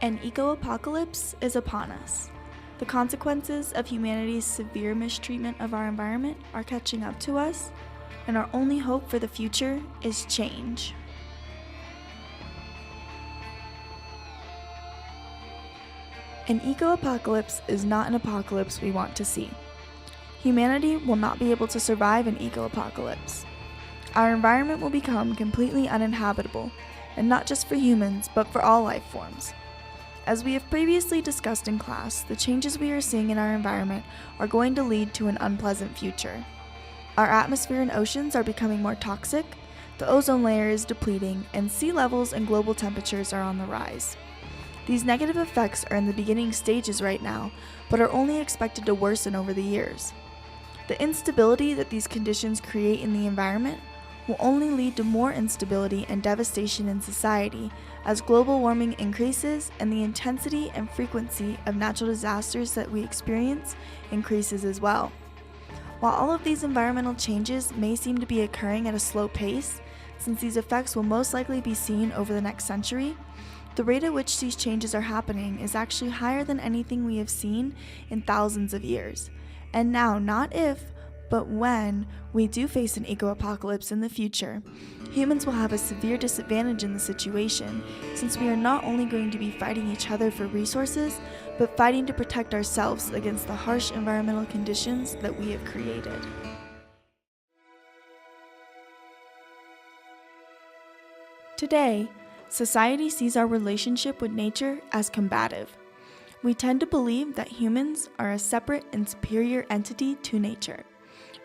An eco-apocalypse is upon us. The consequences of humanity's severe mistreatment of our environment are catching up to us, and our only hope for the future is change. An eco-apocalypse is not an apocalypse we want to see. Humanity will not be able to survive an eco-apocalypse. Our environment will become completely uninhabitable, and not just for humans, but for all life forms. As we have previously discussed in class, the changes we are seeing in our environment are going to lead to an unpleasant future. Our atmosphere and oceans are becoming more toxic, the ozone layer is depleting, and sea levels and global temperatures are on the rise. These negative effects are in the beginning stages right now, but are only expected to worsen over the years. The instability that these conditions create in the environment will only lead to more instability and devastation in society as global warming increases and the intensity and frequency of natural disasters that we experience increases as well. While all of these environmental changes may seem to be occurring at a slow pace, since these effects will most likely be seen over the next century, the rate at which these changes are happening is actually higher than anything we have seen in thousands of years. And now, not if, but when we do face an eco-apocalypse in the future, humans will have a severe disadvantage in the situation, since we are not only going to be fighting each other for resources, but fighting to protect ourselves against the harsh environmental conditions that we have created. Today, society sees our relationship with nature as combative. We tend to believe that humans are a separate and superior entity to nature.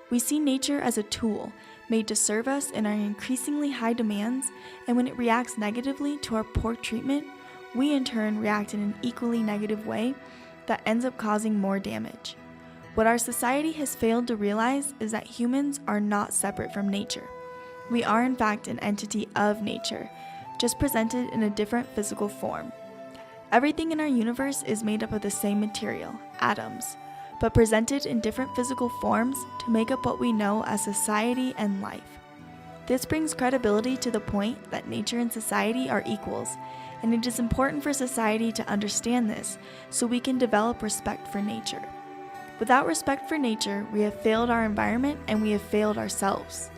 We see nature as a tool made to serve us in our increasingly high demands, and when it reacts negatively to our poor treatment, we in turn react in an equally negative way that ends up causing more damage. What our society has failed to realize is that humans are not separate from nature. We are in fact an entity of nature, just presented in a different physical form. Everything in our universe is made up of the same material, atoms, but presented in different physical forms to make up what we know as society and life. This brings credibility to the point that nature and society are equals, and it is important for society to understand this so we can develop respect for nature. Without respect for nature, we have failed our environment and we have failed ourselves.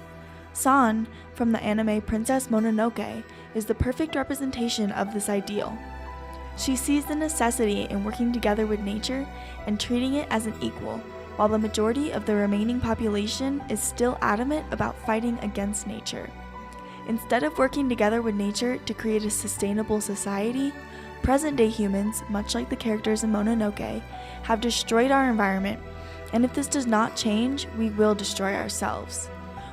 San, from the anime Princess Mononoke, is the perfect representation of this ideal. She sees the necessity in working together with nature and treating it as an equal, while the majority of the remaining population is still adamant about fighting against nature. Instead of working together with nature to create a sustainable society, present-day humans, much like the characters in Mononoke, have destroyed our environment, and if this does not change, we will destroy ourselves.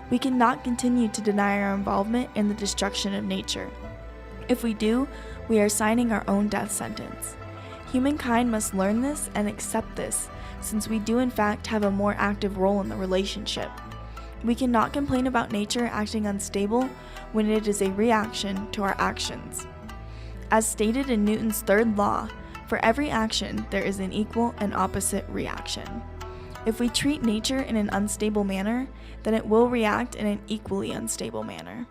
We cannot continue to deny our involvement in the destruction of nature. If we do, we are signing our own death sentence. Humankind must learn this and accept this, since we do in fact have a more active role in the relationship. We cannot complain about nature acting unstable when it is a reaction to our actions. As stated in Newton's third law, for every action there is an equal and opposite reaction. If we treat nature in an unstable manner, then it will react in an equally unstable manner.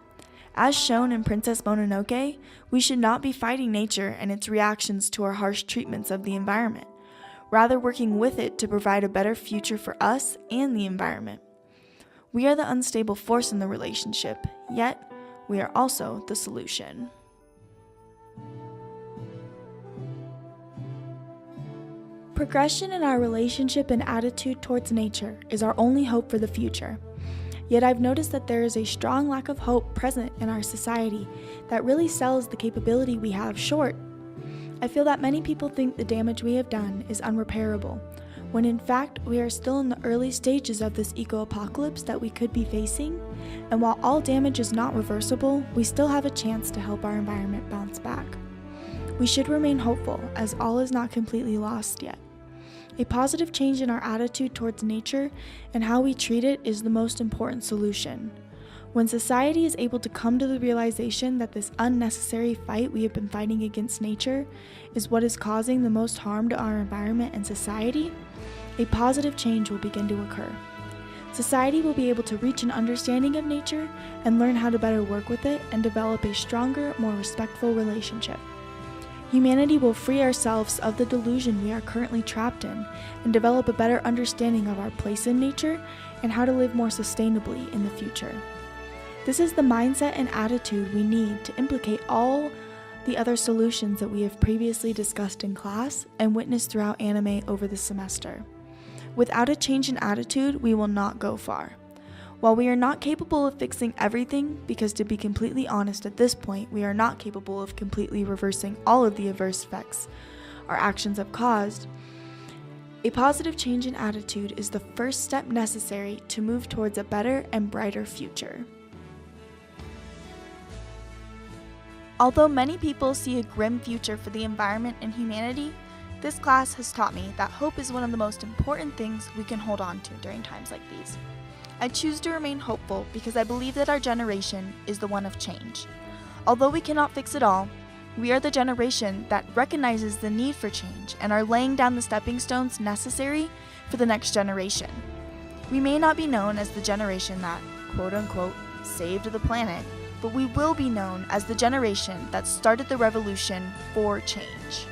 As shown in Princess Mononoke, we should not be fighting nature and its reactions to our harsh treatments of the environment, rather working with it to provide a better future for us and the environment. We are the unstable force in the relationship, yet we are also the solution. Progression in our relationship and attitude towards nature is our only hope for the future. Yet I've noticed that there is a strong lack of hope present in our society that really sells the capability we have short. I feel that many people think the damage we have done is unrepairable, when in fact we are still in the early stages of this eco-apocalypse that we could be facing, and while all damage is not reversible, we still have a chance to help our environment bounce back. We should remain hopeful, as all is not completely lost yet. A positive change in our attitude towards nature and how we treat it is the most important solution. When society is able to come to the realization that this unnecessary fight we have been fighting against nature is what is causing the most harm to our environment and society, a positive change will begin to occur. Society will be able to reach an understanding of nature and learn how to better work with it and develop a stronger, more respectful relationship. Humanity will free ourselves of the delusion we are currently trapped in and develop a better understanding of our place in nature and how to live more sustainably in the future. This is the mindset and attitude we need to implicate all the other solutions that we have previously discussed in class and witnessed throughout anime over the semester. Without a change in attitude, we will not go far. While we are not capable of fixing everything, because to be completely honest at this point, we are not capable of completely reversing all of the adverse effects our actions have caused, a positive change in attitude is the first step necessary to move towards a better and brighter future. Although many people see a grim future for the environment and humanity, this class has taught me that hope is one of the most important things we can hold on to during times like these. I choose to remain hopeful because I believe that our generation is the one of change. Although we cannot fix it all, we are the generation that recognizes the need for change and are laying down the stepping stones necessary for the next generation. We may not be known as the generation that, quote-unquote, saved the planet, but we will be known as the generation that started the revolution for change.